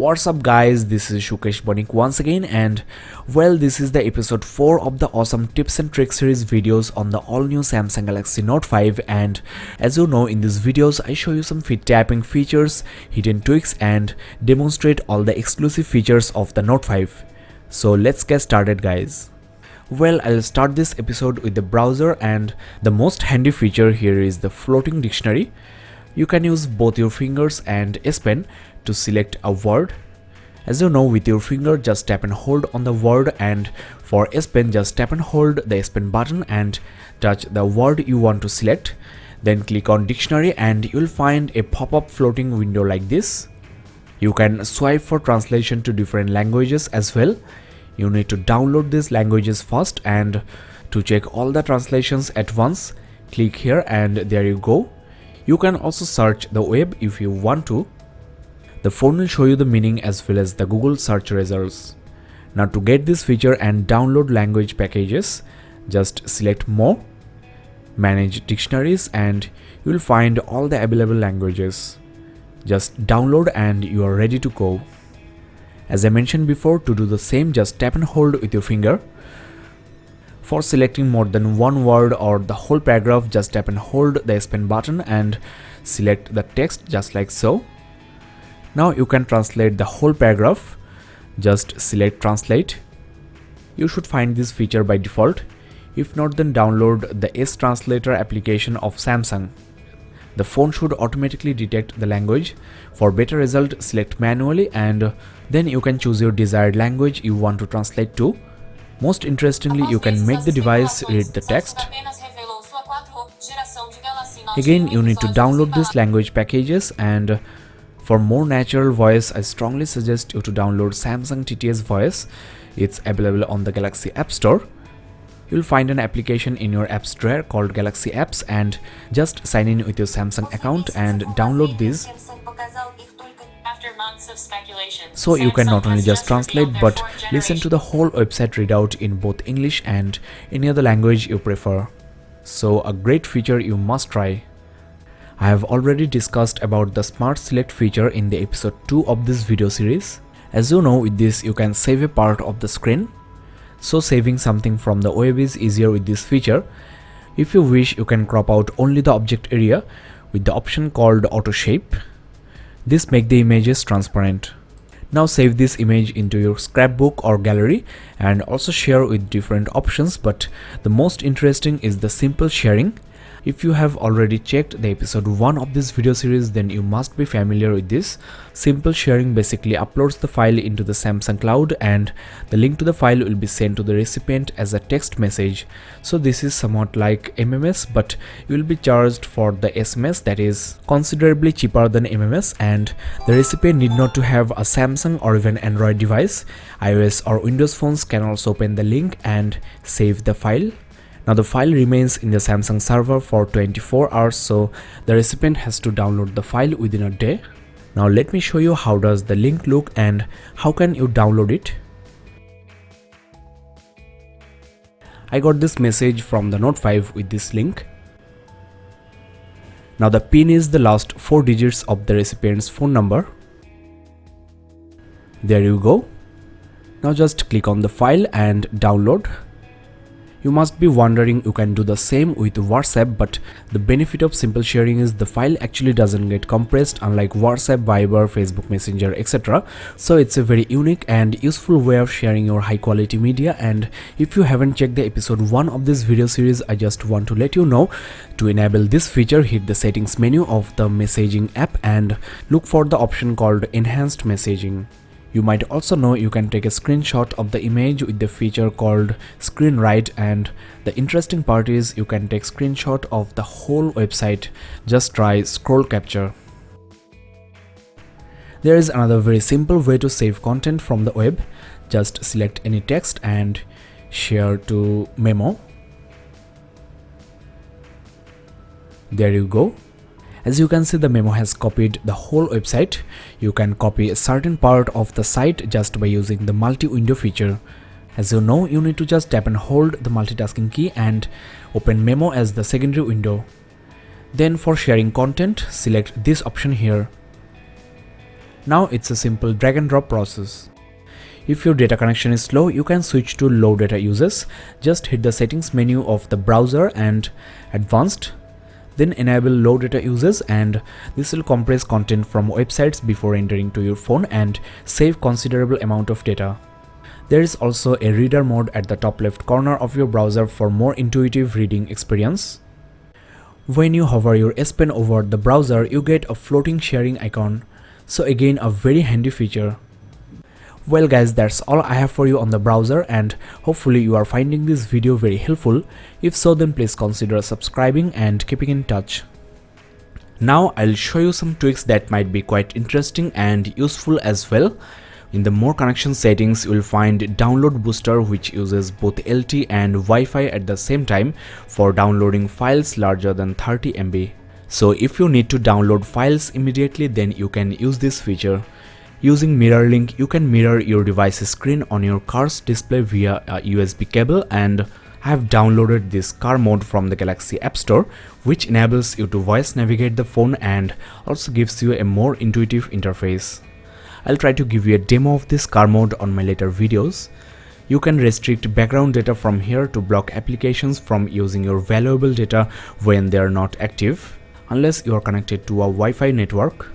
What's up guys, this is Shukesh Bonik once again, and well, this is the episode 4 of the awesome tips and tricks series videos on the all new Samsung Galaxy Note 5. And as you know, in these videos I show you some feed tapping features, hidden tweaks, and demonstrate all the exclusive features of the Note 5. So let's get started guys. Well, I'll start this episode with the browser, and the most handy feature here is the floating dictionary. You can use both your fingers and S Pen to select a word. As you know, with your finger just tap and hold on the word, and for S Pen just tap and hold the S Pen button and touch the word you want to select. Then click on dictionary and you'll find a pop-up floating window like this. You can swipe for translation to different languages as well. You need to download these languages first, and to check all the translations at once, click here and there you go. You can also search the web if you want to. The phone will show you the meaning as well as the Google search results. Now to get this feature and download language packages, just select More, Manage Dictionaries, and you will find all the available languages. Just download and you are ready to go. As I mentioned before, to do the same, just tap and hold with your finger. For selecting more than one word or the whole paragraph, just tap and hold the S Pen button and select the text just like so. Now you can translate the whole paragraph. Just select Translate. You should find this feature by default. If not, then download the S Translator application of Samsung. The phone should automatically detect the language. For better result, select manually, and then you can choose your desired language you want to translate to. Most interestingly, you can make the device read the text. Again, you need to download these language packages, and for more natural voice, I strongly suggest you to download Samsung TTS Voice. It's available on the Galaxy App Store. You'll find an application in your apps drawer called Galaxy Apps, and just sign in with your Samsung account and download these. So you can not only just translate but listen to the whole website readout in both English and any other language you prefer. So a great feature you must try. I have already discussed about the Smart Select feature in the episode 2 of this video series. As you know, with this you can save a part of the screen. So saving something from the web is easier with this feature. If you wish, you can crop out only the object area with the option called Auto Shape. This makes the images transparent. Now save this image into your scrapbook or gallery and also share with different options, but the most interesting is the simple sharing. If you have already checked the episode 1 of this video series, then you must be familiar with this. Simple sharing basically uploads the file into the Samsung cloud, and the link to the file will be sent to the recipient as a text message. So this is somewhat like MMS, but you will be charged for the SMS, that is considerably cheaper than MMS, and the recipient need not to have a Samsung or even Android device. iOS or Windows phones can also open the link and save the file. Now the file remains in the Samsung server for 24 hours, so the recipient has to download the file within a day. Now let me show you how does the link look and how can you download it. I got this message from the Note 5 with this link. Now the PIN is the last 4 digits of the recipient's phone number. There you go. Now just click on the file and download. You must be wondering, you can do the same with WhatsApp, but the benefit of simple sharing is the file actually doesn't get compressed unlike WhatsApp, Viber, Facebook Messenger, etc. So it's a very unique and useful way of sharing your high quality media. And if you haven't checked the episode 1 of this video series, I just want to let you know, to enable this feature, hit the settings menu of the messaging app and look for the option called Enhanced Messaging. You might also know you can take a screenshot of the image with the feature called Screen Write, and the interesting part is you can take screenshot of the whole website. Just try scroll capture. There is another very simple way to save content from the web. Just select any text and share to memo. There you go. As you can see, the memo has copied the whole website. You can copy a certain part of the site just by using the multi-window feature. As you know, you need to just tap and hold the multitasking key and open memo as the secondary window. Then for sharing content, select this option here. Now it's a simple drag and drop process. If your data connection is slow, you can switch to low data uses. Just hit the settings menu of the browser and advanced, then enable low data uses, and this will compress content from websites before entering to your phone and save considerable amount of data. There is also a reader mode at the top left corner of your browser for more intuitive reading experience. When you hover your S Pen over the browser, you get a floating sharing icon. So again, a very handy feature. Well guys, that's all I have for you on the browser, and hopefully you are finding this video very helpful. If so, then please consider subscribing and keeping in touch. Now I'll show you some tweaks that might be quite interesting and useful as well. In the more connection settings, you will find download booster, which uses both LTE and Wi-Fi at the same time for downloading files larger than 30 MB. So if you need to download files immediately, then you can use this feature. Using mirror link, you can mirror your device's screen on your car's display via a USB cable, and I have downloaded this car mode from the Galaxy App Store, which enables you to voice navigate the phone and also gives you a more intuitive interface. I'll try to give you a demo of this car mode on my later videos. You can restrict background data from here to block applications from using your valuable data when they are not active, unless you are connected to a Wi-Fi network.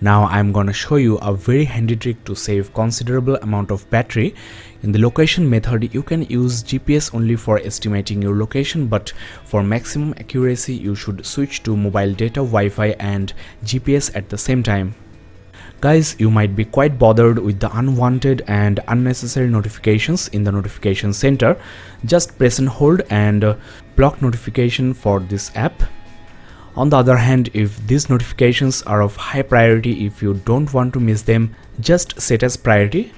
Now I'm gonna show you a very handy trick to save considerable amount of battery. In the location method, you can use GPS only for estimating your location, but for maximum accuracy you should switch to mobile data, Wi-Fi and GPS at the same time. Guys, you might be quite bothered with the unwanted and unnecessary notifications in the notification center. Just press and hold and block notification for this app. On the other hand, if these notifications are of high priority, if you don't want to miss them, just set as priority.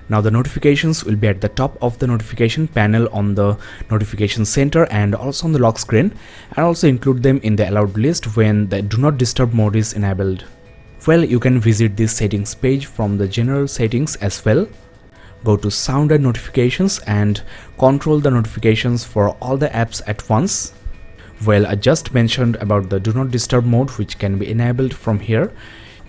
Now the notifications will be at the top of the notification panel on the notification center and also on the lock screen, and also include them in the allowed list when the do not disturb mode is enabled. Well, you can visit this settings page from the general settings as well. Go to sound and notifications and control the notifications for all the apps at once. Well, I just mentioned about the do not disturb mode, which can be enabled from here.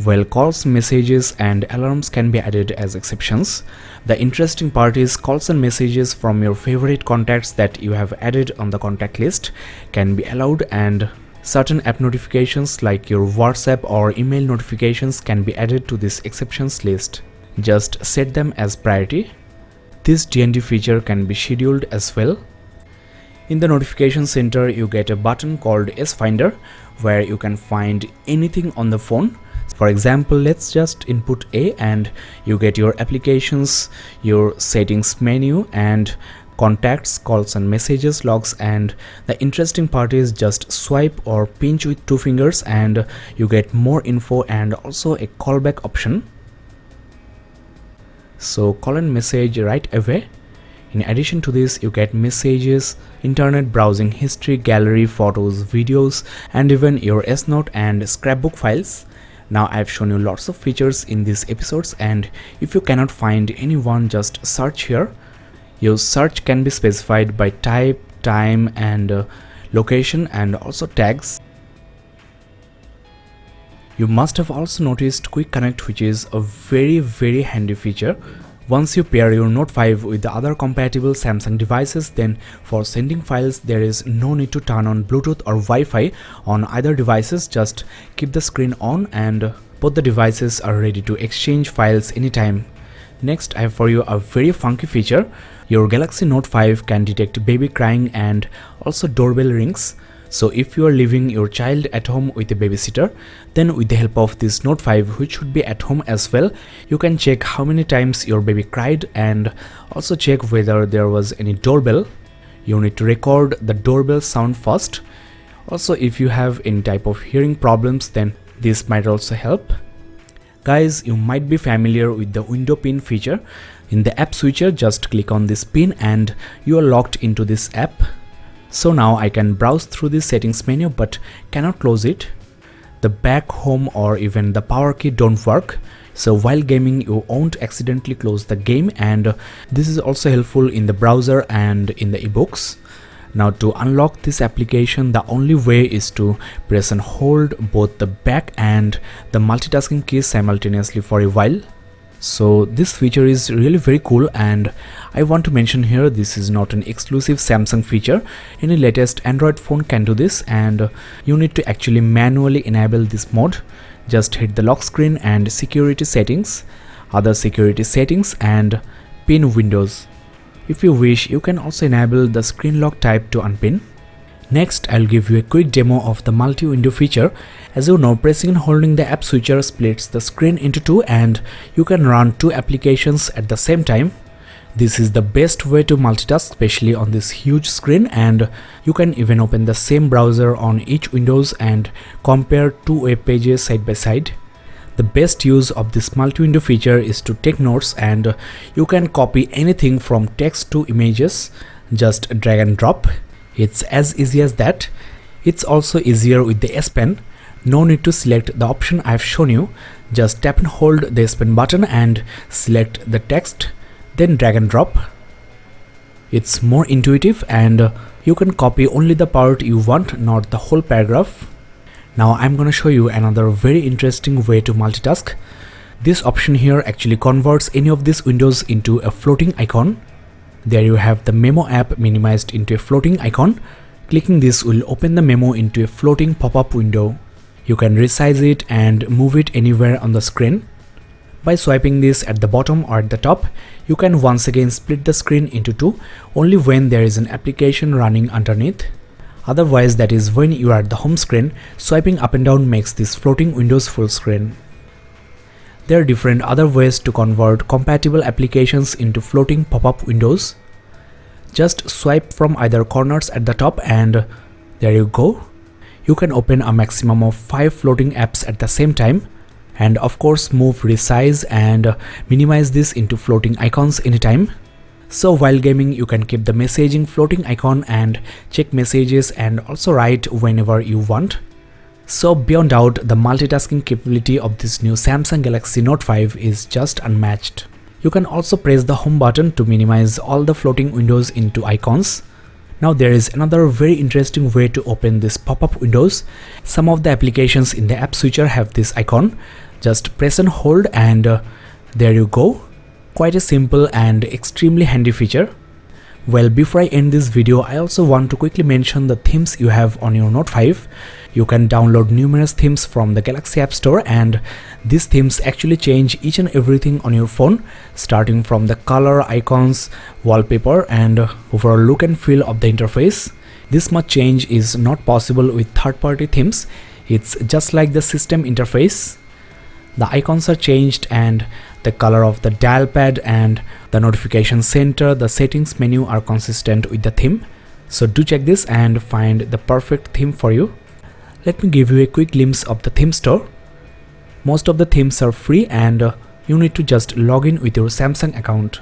Well, calls, messages and alarms can be added as exceptions. The interesting part is calls and messages from your favorite contacts that you have added on the contact list can be allowed, and certain app notifications like your WhatsApp or email notifications can be added to this exceptions list. Just set them as priority. This DND feature can be scheduled as well. In the notification center, you get a button called S Finder, where you can find anything on the phone. For example, let's just input A and you get your applications, your settings menu and contacts, calls and messages, logs, and the interesting part is just swipe or pinch with 2 fingers and you get more info and also a callback option. So call and message right away. In addition to this, you get messages, internet browsing history, gallery, photos, videos, and even your S Note and scrapbook files. Now I've shown you lots of features in these episodes, and if you cannot find any one, just search here. Your search can be specified by type, time and location, and also tags. You must have also noticed Quick Connect, which is a very handy feature. Once you pair your Note 5 with the other compatible Samsung devices, then for sending files there is no need to turn on Bluetooth or Wi-Fi on either devices. Just keep the screen on and both the devices are ready to exchange files anytime. Next, I have for you a very funky feature. Your Galaxy Note 5 can detect baby crying and also doorbell rings. So if you are leaving your child at home with a babysitter, then with the help of this Note 5, which should be at home as well, you can check how many times your baby cried and also check whether there was any doorbell. You need to record the doorbell sound first. Also, if you have any type of hearing problems, then this might also help. Guys, you might be familiar with the window pin feature. In the app switcher, just click on this pin and you are locked into this app. So now I can browse through the settings menu but cannot close it. The back, home or even the power key don't work. So while gaming you won't accidentally close the game, and this is also helpful in the browser and in the ebooks. Now to unlock this application, the only way is to press and hold both the back and the multitasking keys simultaneously for a while. So this feature is really very cool, and I want to mention here this is not an exclusive Samsung feature. Any latest Android phone can do this, and you need to actually manually enable this mode. Just hit the lock screen and security settings, other security settings, and pin windows. If you wish, you can also enable the screen lock type to unpin. Next, I'll give you a quick demo of the multi-window feature. As you know, pressing and holding the app switcher splits the screen into two, and you can run two applications at the same time. This is the best way to multitask, especially on this huge screen, and you can even open the same browser on each windows and compare two web pages side by side. The best use of this multi-window feature is to take notes, and you can copy anything from text to images. Just drag and drop. It's as easy as that. It's also easier with the S Pen. No need to select the option I've shown you. Just tap and hold the S Pen button and select the text, then drag and drop. It's more intuitive, and you can copy only the part you want, not the whole paragraph. Now I'm gonna show you another very interesting way to multitask. This option here actually converts any of these windows into a floating icon. There you have the memo app minimized into a floating icon. Clicking this will open the memo into a floating pop-up window. You can resize it and move it anywhere on the screen. By swiping this at the bottom or at the top, you can once again split the screen into two only when there is an application running underneath. Otherwise, that is when you are at the home screen, swiping up and down makes this floating windows full screen. There are different other ways to convert compatible applications into floating pop-up windows. Just swipe from either corners at the top, and there you go. You can open a maximum of 5 floating apps at the same time, and of course move, resize and minimize this into floating icons anytime. So while gaming, you can keep the messaging floating icon and check messages and also write whenever you want. So beyond doubt, the multitasking capability of this new Samsung Galaxy Note 5 is just unmatched. You can also press the home button to minimize all the floating windows into icons. Now there is another very interesting way to open this pop-up windows. Some of the applications in the app switcher have this icon. Just press and hold, and there you go. Quite a simple and extremely handy feature. Well, before I end this video, I also want to quickly mention the themes you have on your Note 5. You can download numerous themes from the Galaxy App Store, and these themes actually change each and everything on your phone, starting from the color, icons, wallpaper and overall look and feel of the interface. This much change is not possible with third-party themes. It's just like the system interface. The icons are changed, and the color of the dial pad and the notification center, the settings menu are consistent with the theme. So do check this and find the perfect theme for you. Let me give you a quick glimpse of the theme store. Most of the themes are free, and you need to just log in with your Samsung account.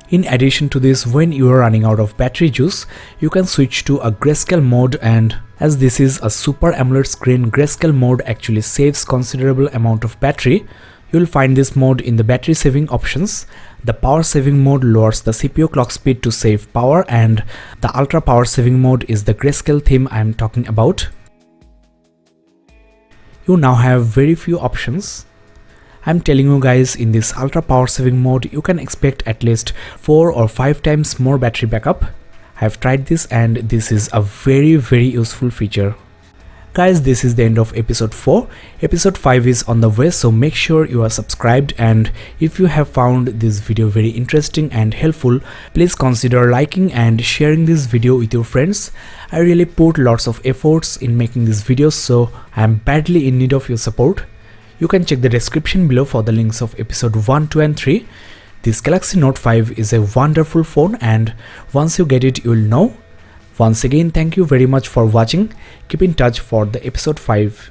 In addition to this, when you are running out of battery juice, you can switch to a Grayscale mode, and as this is a Super AMOLED screen, Grayscale mode actually saves considerable amount of battery. You will find this mode in the battery saving options. The power saving mode lowers the CPU clock speed to save power, and the ultra power saving mode is the Grayscale theme I am talking about. You now have very few options. I'm telling you guys, in this ultra power saving mode, you can expect at least 4 or 5 times more battery backup. I've tried this, and this is a very useful feature. Guys, this is the end of episode 4. Episode 5 is on the way, so make sure you are subscribed, and if you have found this video very interesting and helpful, please consider liking and sharing this video with your friends. I really put lots of efforts in making these videos, so I am badly in need of your support. You can check the description below for the links of episode 1, 2 and 3. This Galaxy Note 5 is a wonderful phone, and once you get it, you will know. Once again, thank you very much for watching. Keep in touch for the episode 5.